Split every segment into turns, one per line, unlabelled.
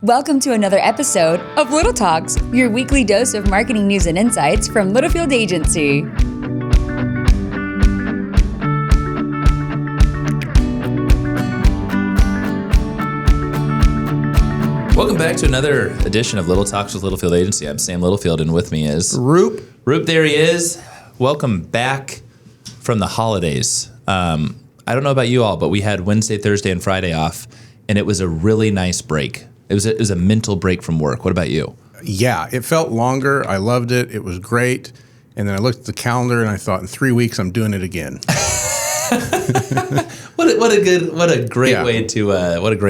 Welcome to another episode of Little Talks, your weekly dose of marketing news and insights from Littlefield Agency.
Welcome back to another edition of Little Talks with Littlefield Agency. I'm Sam Littlefield, and with me is
Roop.
Roop, there he is. Welcome back from the holidays. I don't know about you all, but we had Wednesday, Thursday, and Friday off, and it was a really nice break. It was a mental break from work. What about you?
Yeah, it felt longer. I loved it. It was great. And then I looked at the calendar and I thought, in 3 weeks, I'm doing it again.
What a great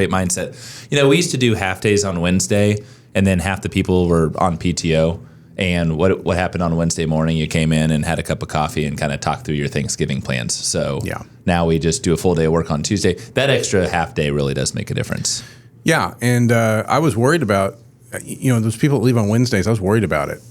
mindset. You know, we used to do half days on Wednesday, and then half the people were on PTO. And what happened on Wednesday morning? You came in and had a cup of coffee and kind of talked through your Thanksgiving plans. So now we just do a full day of work on Tuesday. That extra half day really does make a difference.
Yeah, and I was worried about, those people that leave on Wednesdays, I was worried about it.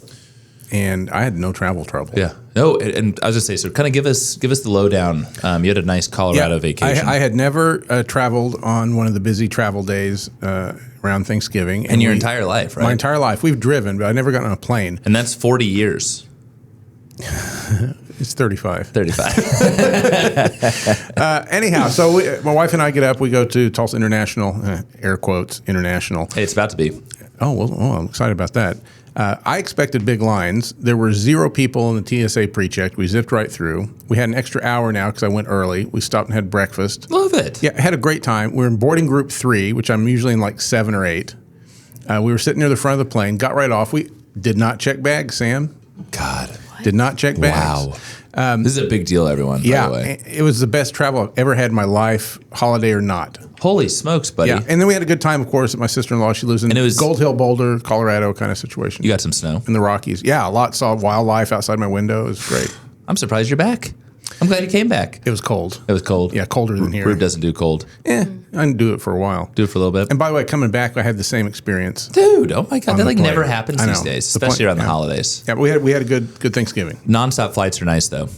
And I had no travel trouble.
Yeah. No, and I was going to say, so kind of give us the lowdown. You had a nice Colorado vacation.
I had never traveled on one of the busy travel days around Thanksgiving.
And your entire life, right?
My entire life. We've driven, but I never got on a plane.
And that's 40 years.
It's 35.
35.
Anyhow, so my wife and I get up. We go to Tulsa International, air quotes, international.
Hey, it's about to be.
I'm excited about that. I expected big lines. There were 0 people in the TSA pre-check. We zipped right through. We had an extra hour now because I went early. We stopped and had breakfast.
Love it.
Yeah, had a great time. We were in boarding group 3, which I'm usually in like 7 or 8. We were sitting near the front of the plane, got right off. We did not check bags, Sam.
God.
Did not check bags.
Wow. This is a big deal, everyone, by the way.
It was the best travel I've ever had in my life, holiday or not.
Holy smokes, buddy.
Yeah, and then we had a good time, of course, at my sister-in-law. She lives in Gold Hill, Boulder, Colorado kind of situation.
You got some snow?
In the Rockies. Yeah, a lot. Saw wildlife outside my window. It was great.
I'm surprised you're back. I'm glad you came back.
It was cold.
It was cold?
Yeah, colder than here.
Roop doesn't do cold.
I didn't do it for a while.
Do it for a little bit?
And by the way, coming back, I had the same experience.
Dude, oh my God. That never happens these days, especially around the holidays.
Yeah, but we had a good Thanksgiving.
Nonstop flights are nice, though.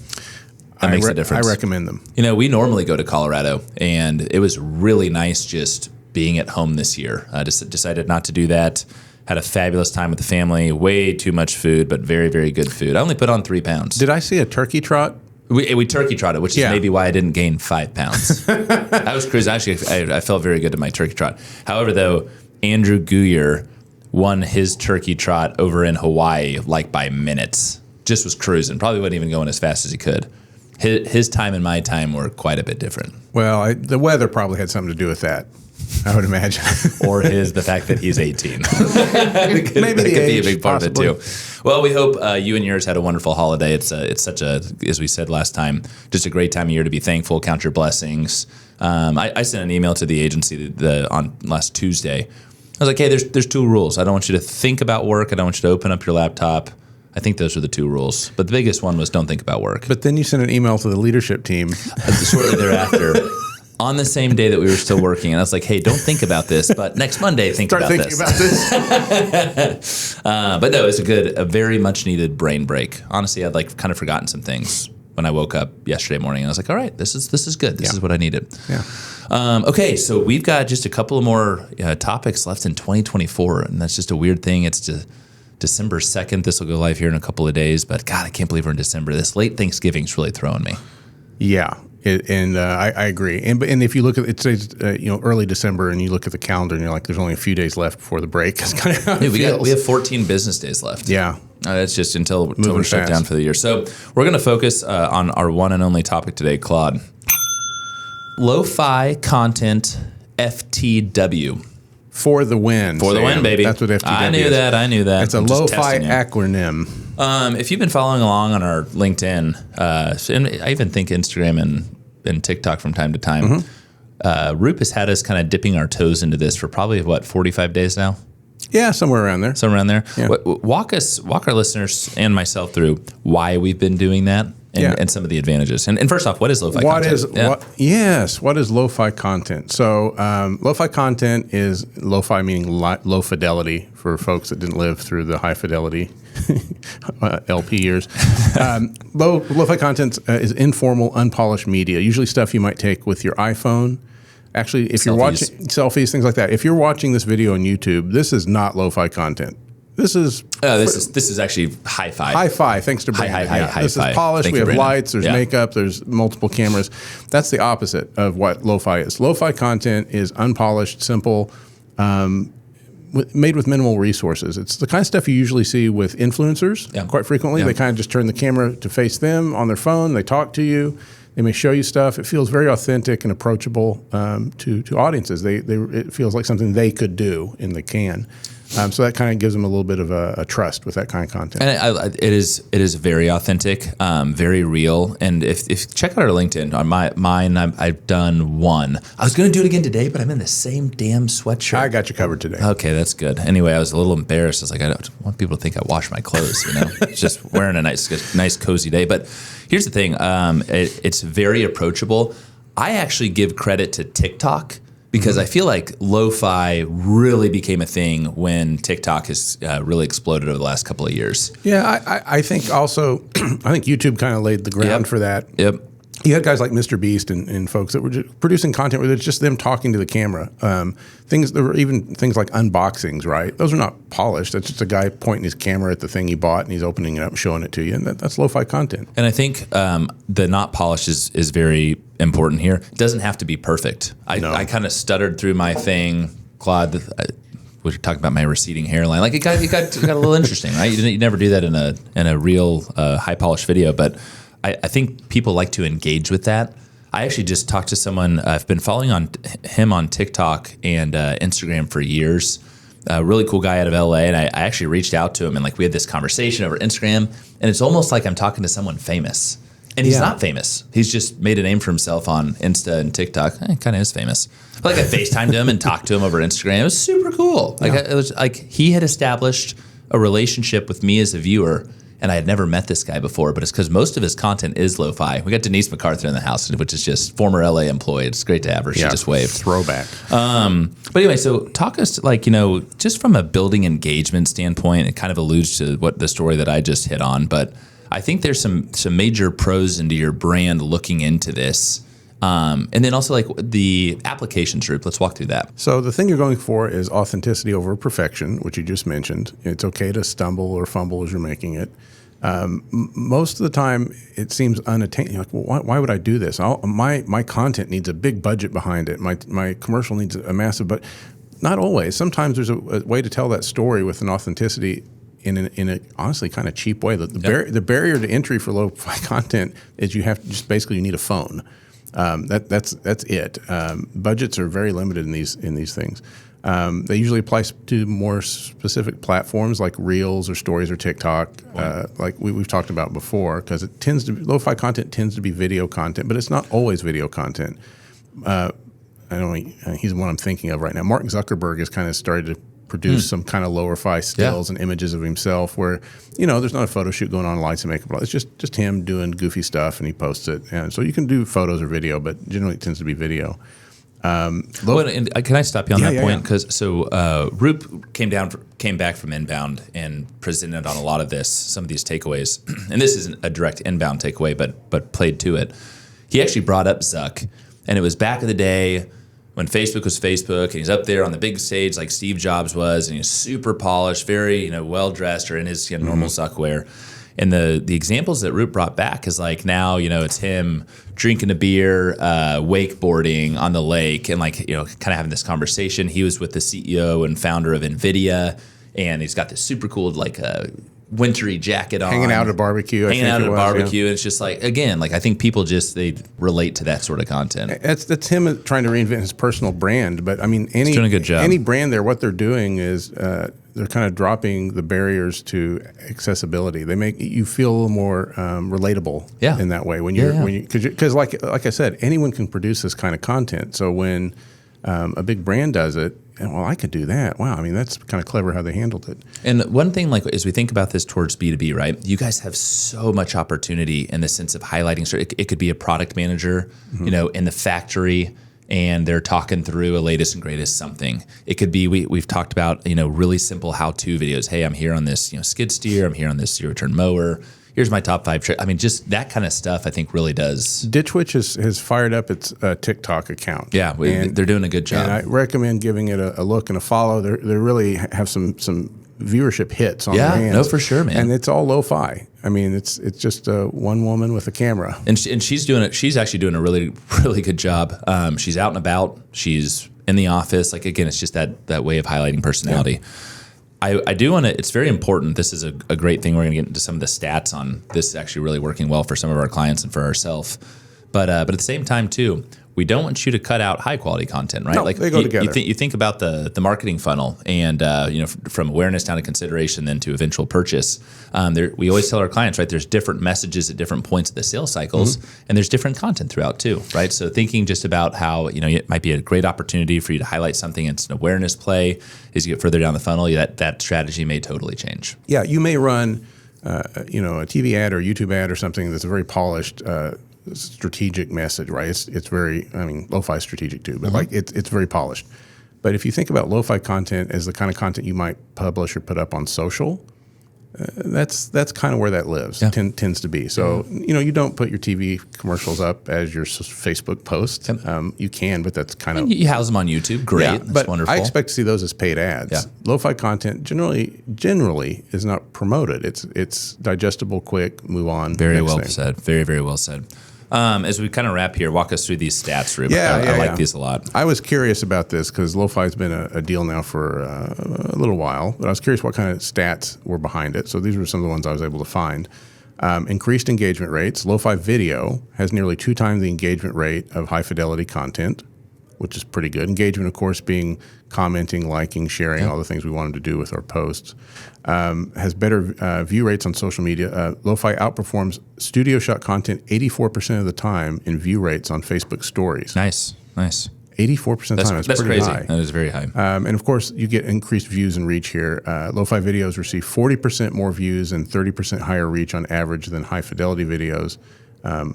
That makes a difference.
I recommend them.
You know, we normally go to Colorado, and it was really nice just being at home this year. I just decided not to do that. Had a fabulous time with the family. Way too much food, but very, very good food. I only put on 3 pounds.
Did I see a turkey trot?
We turkey trotted, which is maybe why I didn't gain 5 pounds. I was cruising. Actually, I felt very good in my turkey trot. However, though, Andrew Guyer won his turkey trot over in Hawaii like by minutes. Just was cruising. Probably wasn't even going as fast as he could. His time and my time were quite a bit different.
Well, the weather probably had something to do with that, I would imagine.
Or the fact that he's 18.
Maybe
that could be a big part
possibly.
of it, too. Well, we hope you and yours had a wonderful holiday. It's such a, as we said last time, just a great time of year to be thankful, count your blessings. I sent an email to the agency on last Tuesday. I was like, hey, there's 2 rules. I don't want you to think about work. I don't want you to open up your laptop. I think those are the 2 rules. But the biggest one was don't think about work.
But then you sent an email to the leadership team.
Shortly thereafter, on the same day that we were still working. And I was like, hey, don't think about this, but next Monday,
Start thinking about this.
But no, it was a very much needed brain break. Honestly, I'd kind of forgotten some things when I woke up yesterday morning. I was like, all right, this is good. This is what I needed.
Yeah.
Okay, so we've got just a couple of more topics left in 2024. And that's just a weird thing. It's just December 2nd. This will go live here in a couple of days. But God, I can't believe we're in December. This late Thanksgiving's really throwing me.
Yeah. I agree. And if you look at it, says early December, and you look at the calendar, and you're like, there's only a few days left before the break. It's kind of how it feels.
We have 14 business days left.
Yeah.
That's just until we're shut down for the year. So we're going to focus on our one and only topic today, Claude. Lo-fi content FTW.
For the win.
For the win, baby.
That's what FTW is.
I knew that.
It's a lo-fi acronym.
If you've been following along on our LinkedIn, and I even think Instagram and TikTok from time to time, Roop has had us kind of dipping our toes into this for probably, 45 days now?
Yeah, somewhere around there.
Yeah. Walk our listeners and myself through why we've been doing that and some of the advantages. And first off, what is lo-fi content?
What is lo-fi content? So lo-fi content is lo-fi meaning low fidelity for folks that didn't live through the high fidelity LP years. Lo-fi content is informal, unpolished media, usually stuff you might take with your iPhone, Actually, if you're
Selfies.
watching selfies, things like that, if you're watching this video on YouTube, this is not lo-fi content. This is
this is actually hi-fi.
Hi-fi, thanks to Brenda.
Hi-fi.
This is polished.
Thank
we
you,
have
Brenda.
lights. There's makeup. There's multiple cameras. That's the opposite of what lo-fi is. Lo-fi content is unpolished, simple, made with minimal resources. It's the kind of stuff you usually see with influencers quite frequently. They kind of just turn the camera to face them on their phone. They talk to you. They may show you stuff. It feels very authentic and approachable to audiences. It feels like something they could do and they can. So that kind of gives them a little bit of a trust with that kind of content.
And it is very authentic, very real. And if check out our LinkedIn on mine, I've done one. I was going to do it again today, but I'm in the same damn sweatshirt.
I got you covered today.
Okay, that's good. Anyway, I was a little embarrassed. I was like, I don't want people to think I wash my clothes. Just wearing a nice cozy day. But here's the thing: it's very approachable. I actually give credit to TikTok. Because I feel like lo-fi really became a thing when TikTok has really exploded over the last couple of years.
Yeah, I think also, I think YouTube kind of laid the ground for that.
Yep.
You had guys like Mr. Beast and folks that were just producing content where it's just them talking to the camera. There were even things like unboxings, right? Those are not polished. That's just a guy pointing his camera at the thing he bought and he's opening it up and showing it to you. And that's lo-fi content.
And I think the not polished is very important here. It doesn't have to be perfect. I kind of stuttered through my thing, Claude. We were talking about my receding hairline. Like it got a little interesting, right? You never do that in a real high polished video, but I think people like to engage with that. I actually just talked to someone. I've been following him on TikTok and Instagram for years. A really cool guy out of LA, and I actually reached out to him and we had this conversation over Instagram. And it's almost like I'm talking to someone famous, and he's not famous. He's just made a name for himself on Insta and TikTok. He kind of is famous. But I FaceTimed him and talked to him over Instagram. It was super cool. It was like he had established a relationship with me as a viewer. And I had never met this guy before, but it's because most of his content is lo-fi. We got Denise MacArthur in the house, which is just former LA employee. It's great to have her. She just waved.
Throwback.
But anyway, so talk us just from a building engagement standpoint, it kind of alludes to what the story that I just hit on. But I think there's some major pros into your brand looking into this. And then also the applications, Roop. Let's walk through that.
So the thing you're going for is authenticity over perfection, which you just mentioned. It's okay to stumble or fumble as you're making it. Most of the time, it seems unattainable. You're like, well, why would I do this? My content needs a big budget behind it. My commercial needs a massive, but not always. Sometimes there's a way to tell that story with an authenticity in a honestly kind of cheap way. The barrier to entry for lo-fi content is you need a phone. That's it. Budgets are very limited in these things. They usually apply to more specific platforms like Reels or Stories or TikTok, like we've talked about before, because lo-fi content tends to be video content, but it's not always video content. I don't know, he's the one I'm thinking of right now. Mark Zuckerberg has kind of started to produce some kind of lower-fi stills and images of himself where, there's not a photo shoot going on, lights and makeup. It's just him doing goofy stuff, and he posts it. And so you can do photos or video, but generally it tends to be video.
And can I stop you on that point? Because Roop came back from Inbound and presented on a lot of some of these takeaways. And this isn't a direct Inbound takeaway, but played to it. He actually brought up Zuck, and it was back in the day when Facebook was Facebook, and he's up there on the big stage like Steve Jobs was, and he's super polished, very well dressed, or in his normal Zuck wear. And the examples that Roop brought back is now it's him drinking a beer, wakeboarding on the lake, and kind of having this conversation. He was with the CEO and founder of NVIDIA, and he's got this super cool wintry jacket on,
hanging out at a barbecue.
And it's just again, I think people they relate to that sort of content.
That's him trying to reinvent his personal brand. But I mean,
he's doing a good job.
Any brand there, what they're doing is they're kind of dropping the barriers to accessibility. They make you feel a little more relatable in that way when because like I said, anyone can produce this kind of content. So when a big brand does it, well, I could do that. Wow, I mean, that's kind of clever how they handled it.
And one thing, as we think about this towards B2B, right? You guys have so much opportunity in the sense of highlighting. So it could be a product manager, in the factory, and they're talking through a latest and greatest something. It could be we've talked about really simple how-to videos. Hey, I'm here on this skid steer. I'm here on this zero-turn mower. here's my top 5 tricks. I mean, just that kind of stuff I think really does.
Ditch Witch has fired up its TikTok account.
Yeah, they're doing a good job.
And I recommend giving it a look and a follow. They really have some viewership hits on their hands.
No, for sure, man.
And it's all lo-fi. I mean, it's just one woman with a camera.
And she's doing it. She's actually doing a really, really good job. She's out and about. She's in the office. Like, again, it's just that way of highlighting personality. Yeah. I do want to, it's very important. This is a great thing. We're going to get into some of the stats on this actually really working well for some of our clients and for ourselves. But at the same time, too, we don't want you to cut out high quality content, right?
No, like they go together.
You think about the marketing funnel, and from awareness down to consideration, then to eventual purchase. We always tell our clients, right? There's different messages at different points of the sales cycles, and there's different content throughout too, right? So thinking just about how it might be a great opportunity for you to highlight something. It's an awareness play. As you get further down the funnel, that strategy may totally change.
Yeah, you may run, a TV ad or YouTube ad or something that's a very polished. Strategic message, right? It's very, lo-fi is strategic too, but it's very polished. But if you think about lo-fi content as the kind of content you might publish or put up on social, that's kind of where that lives.
Yeah.
Tends to be. So you don't put your TV commercials up as your Facebook post. You can, but that's kind of
you house them on YouTube. Great,
yeah,
that's
but
wonderful.
I expect to see those as paid ads.
Yeah.
Lo-fi content generally is not promoted. It's digestible, quick, move on.
Very well
thing.
said. Very, very well said. As we kind of wrap here, walk us through these stats, Roop.
I
like these a lot.
I was curious about this because lo-fi has been a deal now for a little while, but I was curious what kind of stats were behind it. So these were some of the ones I was able to find. Increased engagement rates. Lo-fi video has nearly 2 times the engagement rate of high-fidelity content, which is pretty good. Engagement, of course, being commenting, liking, sharing, all the things we wanted to do with our posts. Has better view rates on social media. Lo-fi outperforms studio shot content 84% of the time in view rates on Facebook stories.
Nice.
84% of the time. That's pretty
crazy.
high.
That is very high.
And of course, you get increased views and reach here. Lo-fi videos receive 40% more views and 30% higher reach on average than high-fidelity videos.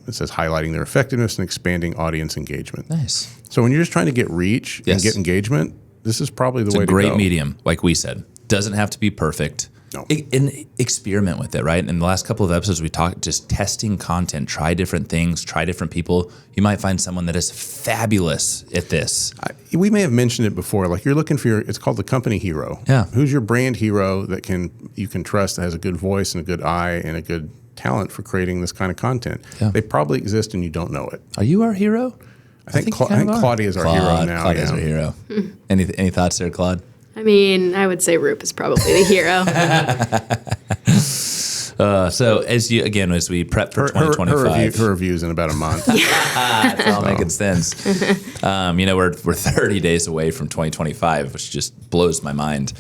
It says highlighting their effectiveness and expanding audience engagement.
Nice.
So when you're just trying to get reach and get engagement, this is probably the way to go.
It's a great medium, like we said. Doesn't have to be perfect.
No.
And experiment with it, right? In the last couple of episodes, we talked just testing content, try different things, try different people. You might find someone that is fabulous at this.
We may have mentioned it before. Like you're looking for it's called the company hero.
Yeah.
Who's your brand hero that you can trust, that has a good voice and a good eye and a good talent for creating this kind of content? Yeah. They probably exist and you don't know it.
Are you our hero?
I think Claudia is our hero now.
Claudia's our hero. Any thoughts there, Claude?
I mean, I would say Roop is probably the hero.
So as we prep for 2025,
her reviews in about a month.
It's all making sense. We're 30 days away from 2025, which just blows my mind.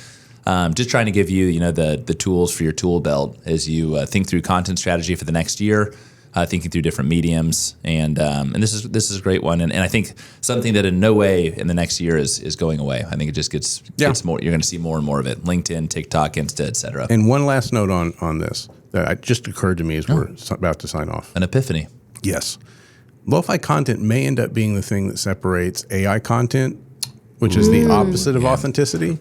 Just trying to give you, the tools for your tool belt as you think through content strategy for the next year. Thinking through different mediums, and this is a great one, and I think something that in no way in the next year is going away. I think it just gets more. You're going to see more and more of it. LinkedIn, TikTok, Insta, etc.
And one last note on this that just occurred to me as we're about to sign off.
An epiphany.
Yes, lo-fi content may end up being the thing that separates AI content, which is the opposite of authenticity,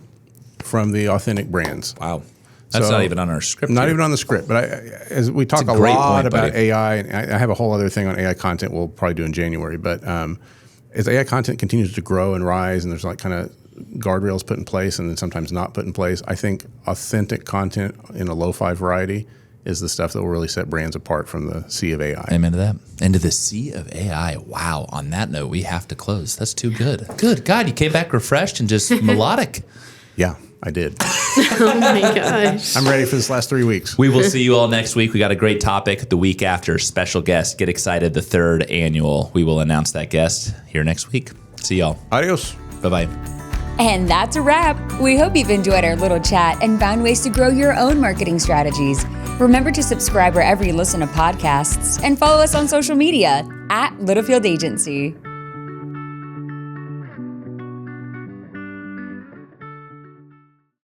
from the authentic brands.
Wow. That's not even on our script.
Not even on the script, but as we talk a lot about AI, and I have a whole other thing on AI content we'll probably do in January, but as AI content continues to grow and rise and there's like kind of guardrails put in place and then sometimes not put in place, I think authentic content in a lo-fi variety is the stuff that will really set brands apart from the sea of AI.
Amen to that. Into the sea of AI. Wow. On that note, we have to close. That's too good. Good God, you came back refreshed and just melodic.
Yeah, I did.
Oh my gosh.
I'm ready for this last 3 weeks.
We will see you all next week. We got a great topic the week after. Special guest. Get excited. The 3rd annual. We will announce that guest here next week. See y'all.
Adios.
Bye-bye.
And that's a wrap. We hope you've enjoyed our little chat and found ways to grow your own marketing strategies. Remember to subscribe wherever you listen to podcasts and follow us on social media @Littlefield Agency.